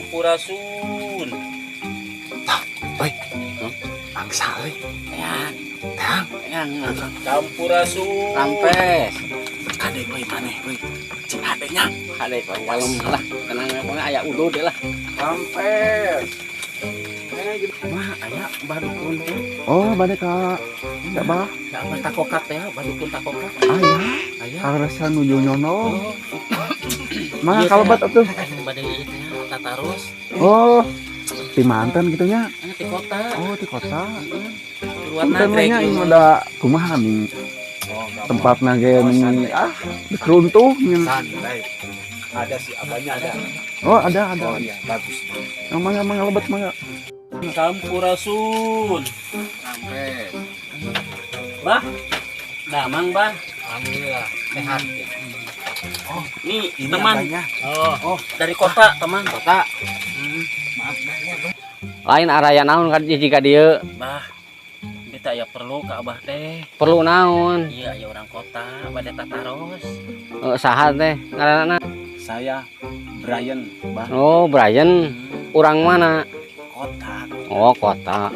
Sampurasun. Oi, angsa oi. Yang, Teang, Sampurasun. Rampes. kade oi maneh oi. Cing adenya. Ada yang dalam lah. Tenang pokoknya aya udud lah. Rampes. Mah aya badukun teh. Oh, bade ka ya bah. Ya mah takokat teh, badukun takokat. Aya, Aya. karasa nuju nyono. Oh, Mah iya, kalebat atuh. bade ieu teh tatarus. Oh, di mantan gitu nya. Di kota. Oh, di kota. Luar Punten nagrek. nya ini ada kumaha nih tempatna ge nih dikeruntuh nih. Santai. Ada sih abahnya ada. Oh, ada. Oh iya, bagus. Mangga lebat mangga. Sampurasun. Rampes. Bah, damang bah. Alhamdulillah sehat ya. Oh, nih Ini teman. abahnya. Oh, dari kota teman. Kota. Maaf bah. Lain araya naon kan jika dieu. Bah, kita ya perlu ke abah teh. Perlu naon? Iya, ya orang kota, pada tataros. Saha teh ngaranna? Saya Brian, bah. Oh, Brian. Urang mana? Kota. Oh, kota.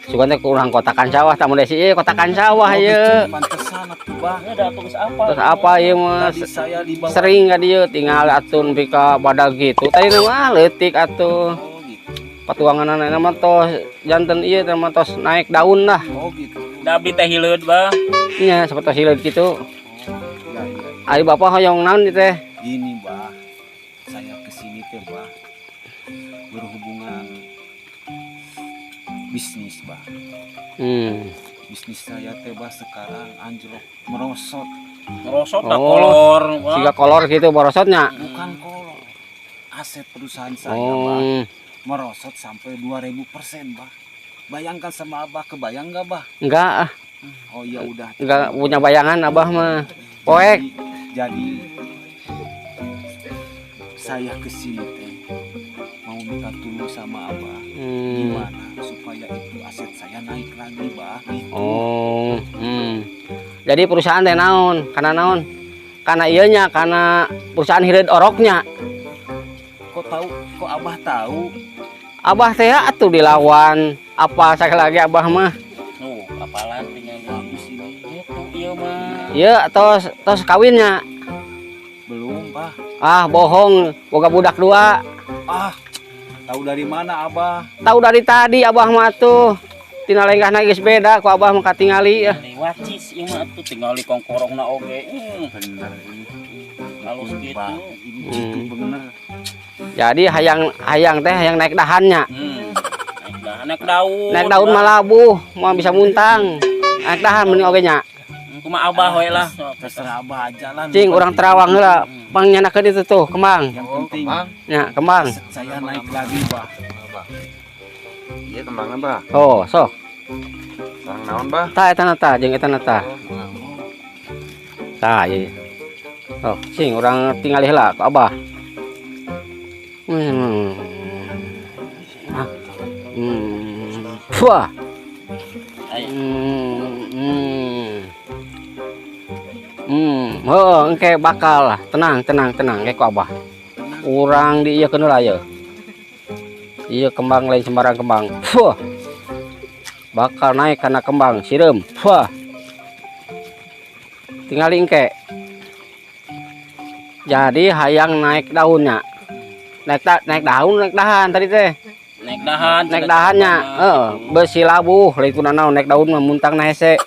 Sugan teh urang kotakan sawah, tamu desi ieu kotakan sawah ieu. Pantesan atuh bah. Ada tulis apa? Terus apa ieu mah? Tadi saya dibawa. Sering ka dieu tinggal atun pika badag gitu. Tadi mah leutik atuh. Oh gitu. Patuangan anak mah tos janten ieu teh mah tos naik daun lah. Oh gitu. Dabi teh hileud bah. Nya sapertos hileud kitu. Ya iya. Ari bapak hoyong naon ieu teh? Gini bah. Saya kesini teh bah. Berhubungan bisnis bah. Bisnis saya teh bah sekarang anjlok merosot. Merosot dah Oh, kolor. Bah. Siga kolor gitu borosotnya. Bukan kolor. Aset perusahaan saya bah. Oh, Merosot sampai 2000% bah. Bayangkan sama abah, kebayang gak bah? enggak ah, Oh ya udah. enggak punya bayangan abah mah. Poek. Jadi saya kesini teh mau minta tolong sama abah. Gimana supaya itu aset saya naik lagi bah? Gitu. Oh, Jadi perusahaan teh naon? Karena naon? Karena iyanya, karena perusahaan hireud oroknya. Kok tahu? Kok abah tahu? Abah teh atuh dilawan. Apa sekali lagi abah mah? Oh, apalan tinggal bagus ini. Itu iya mah. Iya, tos kawinnya. Belum bah. Ah, bohong, boga budak dua. Ah, tahu dari mana abah? Tahu dari tadi abah mah tuh. Tina lenggahna geus beda ku abah mah katingali. Wacis ieu mah atuh tinggal di kongkorongna oge. Bener ini. Halus gitu. Bah, ini jitu bener. Jadi hayang teh hayang naik dahannya. Naik daun. Naik daun mah labuh, mau bisa muntang. Naik dahan meni oge nya. Kumaha abah we lah. Terserah abah aja lah. Cing urang terawang heula. Pangyanakeun itu tuh kembang. Yang penting Nya, kembang. saya naik lagi bah. Iya kembangna bah. Oh, sok. Sareng naon bah? Tah eta na tah, jeung eta na tah. Tah ieu. Oh, cing urang tingali heula ku abah. Wah. Engke bakal lah. Tenang, kayak ku abah. Urang di ieu keun heula ieu. Ieu kembang lain sembarang kembang. Wah. Bakal naik karena kembang sireum. Wah. Tingali engke. Jadi hayang naik daunnya. Naik dahan tadi teh. Naik dahannya. Besi labuh lain naon naik daun mah muntangna hese.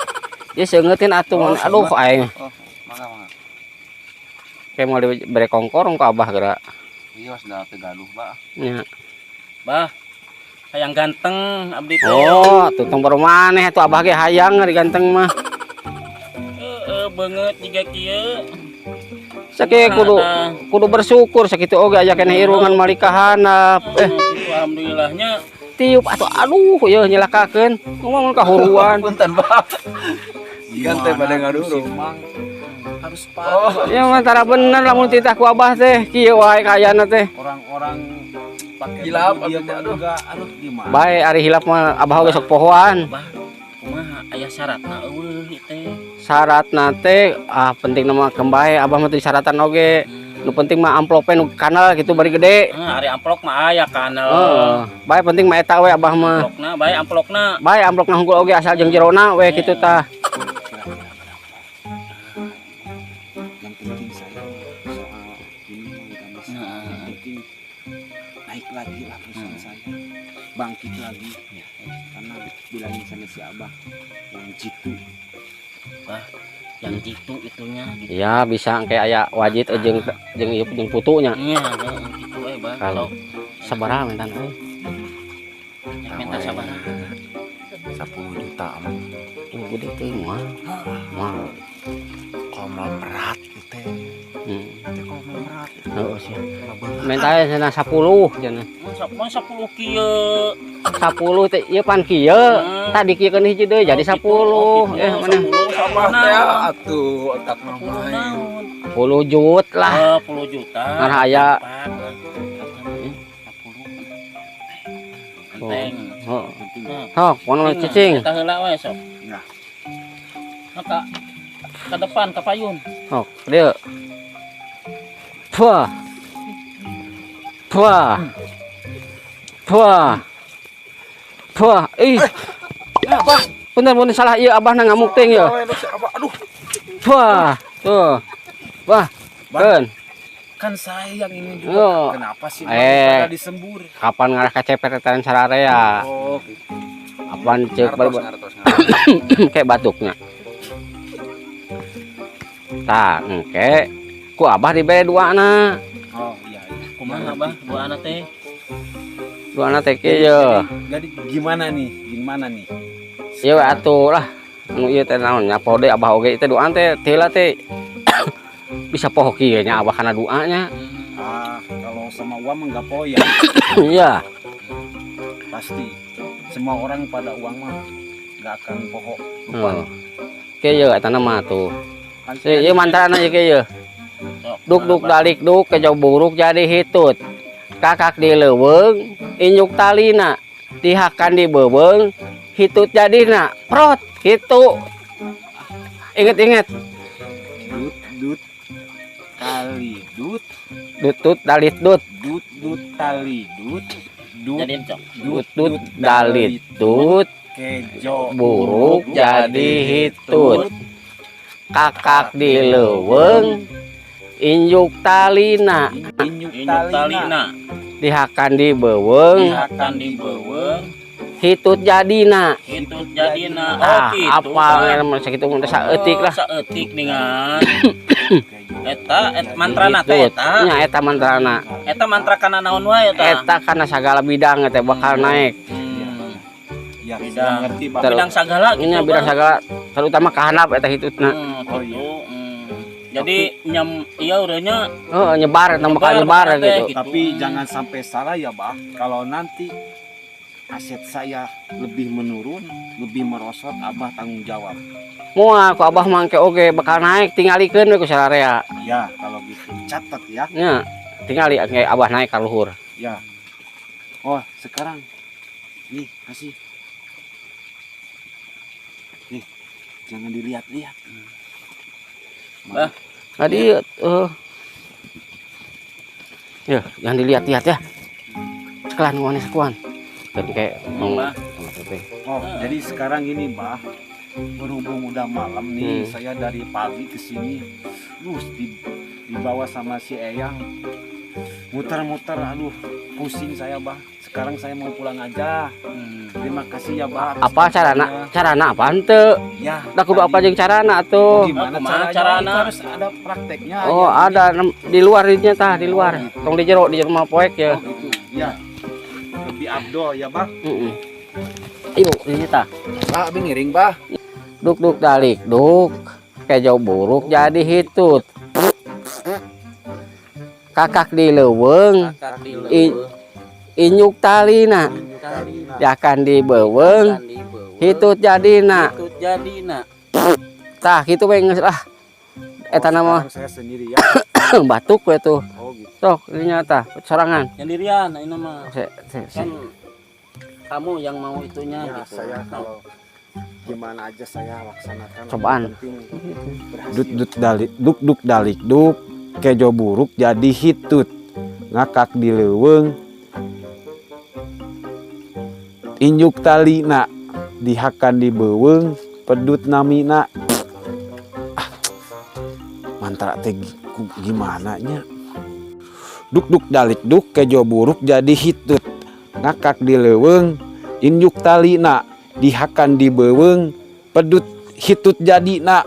Ieu seungeutkeun atuh. Aduh aing. Mangga. Kayak mau diberi kongkorong ke abah geura. Iya sudah tegaluh bah. Nya. Bah. Hayang ganteng abdi teh. Oh, tutong baru maneh atuh abah ge hayang diganteng mah. Beungeut jiga kieu. Sakit kudu bersyukur sakitu oge aya keneh irungan malikahanap. Alhamdulillahnya Tiup atuh aduh yeuh nyelakakeun. Ngomong kahuruan. punten bah. Ikan teh pada ngadurung. Harus paham. Ya antara bener lamun titah ku abah teh kieu wae kayana teh. Orang-orang pakai Hilap, baju dia aduh, mah aduh. enggak, aduh gimana? Bae ari hilap mah abah oge sok pohoan. Bah, kumaha aya syaratna eueuh teh. Syarat nate penting nama kembae abah mah teu syaratan oge. Nu penting mah amplopnya nu kanal gitu bari gede. Ari amplok mah aya kanal. Bae penting mah eta we abah mah. Amplokna bae amplokna. Bae amplokna hunggul oge asal jeung jerona we kitu tah. Yang penting saya soal ini mah udah masalah. Yang penting naik lagi lah perusahaan saya, bangkit lagi. Karena bilangin sama si abah yang jitu. Bah, yang jitu itunya gitu. Ya bisa kayak aya wajit jeung ieu jeung putunya. Iya, gitu bah. Kalau sabaraha mentan euy? Yang minta sabaraha. 10 juta mah. Gede teuing mah. Mah. Konglomerat itu teh. Teh konglomerat. Heeh sih. Menta cenah 10 cenah. Mun 10 kieu. 10 teh ieu pan kieu. Tadi kieu keun hiji deui jadi 10. Mana? Sama Atuh otak mah main. 10 jut lah. 10 juta. Ngarah aya. 10. Penting. Sok, mono cicing. Kita heula we sok. Nah. Ke depan ke payun. Sok, dieu. Puah. Puah. Puah. Puah. Ih. Abah, Punten salah ieu abah na ngamuk teh ieu. aduh. Puah. Tuh. Wah. Keun. Kan saya yang ini juga. Oh. Kenapa sih pada Eh. disembur? Kapan ngarah kacepetan sararea? Oh, Apaan ceuk baru kayak batuknya. Tah, engke ku abah dibere duana. oh iya. Kumaha bah dua anak teh? Duana teh kieu. Jadi gimana nih? Gimana nih? Ieu atuh lah. Nu ieu teh naon nya pode abah oge teh duaan teh tila teh bisa poho kieu nya abah kana duanya. Ah, kalau sama uang mah enggak poya. Iya. Pasti. Semua orang pada uang mah enggak akan poho. Heeh. Kieu eta mah tuh. Kan Ieu mantrana ieu kieu. Duk dalik duk ke jauh buruk jadi hitut. Kakak di leuweung, injuk talina, dihakan di beubeung, hitut jadina. Prot gitu. Ingat-ingat. Dut kali dut Dutut dalit dut. dut tali dut Jadi cok. Dutut dalit dut. kejo Buruk jadi hitut. Kakak di leuweung, injuk talina, injuk Injuk talina. dihakan di beubeung, Akan dibeuweung. hitut jadina. Hitut jadina. Gitu. Apa sakitu mun saeutik lah. Saeutik dengan eta mantrana teh eta. Nya eta mantrana. Eta mantra kana naon wae eta. Eta kana sagala bidang teh bakal naik. ya Bidang. saya ngerti Pak. Terus. Bidang sagala gitu. Nya bidang Bang. sagala terutama kahanap eta hitutna. Oh, Gitu. iya. Jadi nyam iya urangnya Oh, nyebar tong bakal nyebar gitu. Tapi jangan sampai salah ya Bah, kalau nanti aset saya lebih menurun, lebih merosot, Abah tanggung jawab. Moal ku abah mangke oge bakal naik tingalikeun we ku sararea. Ya kalau gitu catat ya. Nya tingali ge abah naik ka luhur. Ya. Oh sekarang nih kasih. Nih jangan dilihat-lihat. Bah. Tadi ya jangan dilihat-lihat ya. Sekelan ngone sekuan. Dan kayak Bah. Oh jadi sekarang ini Bah, berhubung udah malam nih, saya dari pagi ke sini, terus dibawa sama si Eyang, muter-muter, aduh pusing saya Bah. Sekarang saya mau pulang aja. Terima kasih ya Bah. Apa carana apaan teu? Ya. Da kudu apa jeung carana Oh, tuh? gimana Kumaha caranya? carana? Itu harus ada prakteknya. Oh, ya. ada di luar dinya tah, di luar. Tong di jero mah poek ya. Oh, gitu. Ya. Lebih abdol ya Bah. Heeh. Ibu, dinya tah. Bah, abi ngiring, Bah. Duk dalik duk. Kayak jauh buruk jadi hitut. Kakak di leuweung, injuk talina. Yakan di beuweung, hitut jadina. Hitut jadina. Tah kitu we geus lah. Eta nama Sekarang saya sendiri ya. batuk we tuh. Oh Oh gitu. Sok, ini nyata, sorangan. Sendirian, ini mah. Se. Kan kamu yang mau itunya Ya, gitu. saya kalau gimana aja saya laksanakan. Cobaan. Yang penting berhasil. Duk dalik duk kejo buruk jadi hitut ngakak di leuweung injuk talina dihakan di beuweung pedut namina. Mantra teh gimana nya? Duk dalik duk kejo buruk jadi hitut ngakak di leuweung injuk talina dihakan di beuweung pedut hitut jadina.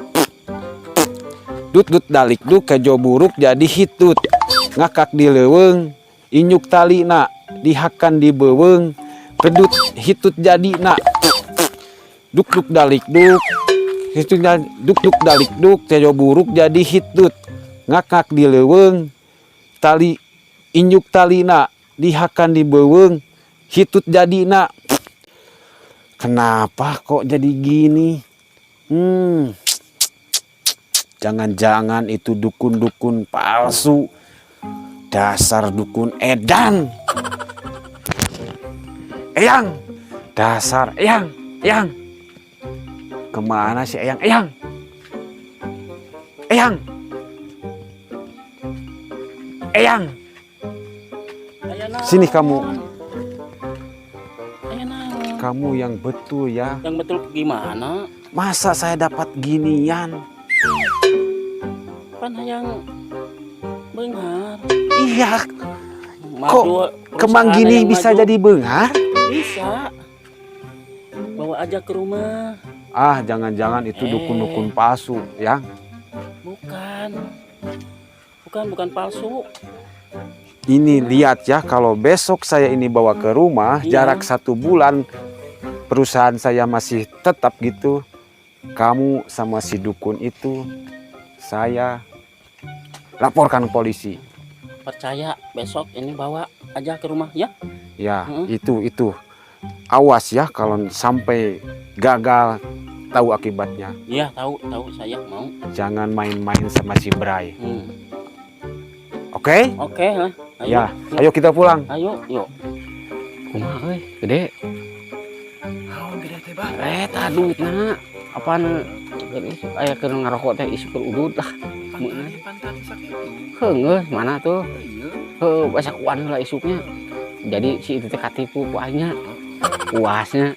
Dut dalik duk kejo buruk jadi hitut ngakak di leuweung injuk talina dihakan di beuweung pedut hitut jadina. Duk dalik duk dalik duk kejo buruk jadi hitut ngakak di leuweung tali injuk talina dihakan di beuweung hitut jadina. Kenapa kok jadi gini? Jangan-jangan itu dukun-dukun palsu. Dasar dukun edan. Eyang. Dasar Eyang. Eyang. Kemana sih Eyang? Eyang. Eyang. Eyang. Sini kamu. Kamu yang betul ya. Yang betul gimana? Masa saya dapat ginian? Kan yang benghar. Iya, Madu kemang perusahaan gini yang bisa maju. jadi benghar? Bisa. Bawa aja ke rumah. Ah, jangan-jangan itu dukun-dukun palsu, ya? Bukan palsu. Ini lihat ya, kalau besok saya ini bawa ke rumah, Iya. jarak 1 bulan, perusahaan saya masih tetap gitu. Kamu sama si dukun itu, saya laporkan polisi. Percaya besok ini bawa aja ke rumah ya. Ya, itu. Awas ya kalau sampai gagal, tahu akibatnya. Iya, tahu saya mau. Jangan main-main sama si Bray. Oke Oke? lah. Ayo. Ya, ayo kita pulang. Ayo, yuk. Kumaha euy, gede. Naon gede teh, Bah? Eta duitna. Apana? Aya keur ngarokok teh isuk udud lah. Pantali sakitu. Heungeuh, mana tuh? Iya. Heuh, basa kuan heula isuknya. Jadi si itu teh katipu ku aingnya. Puasnya.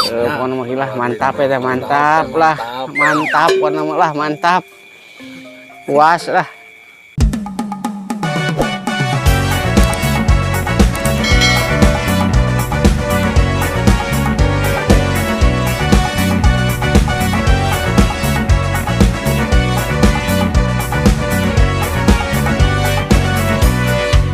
Pokona mah lah mantap ya teh, mantap lah. Mantap pokona mah lah, mantap. Puas lah.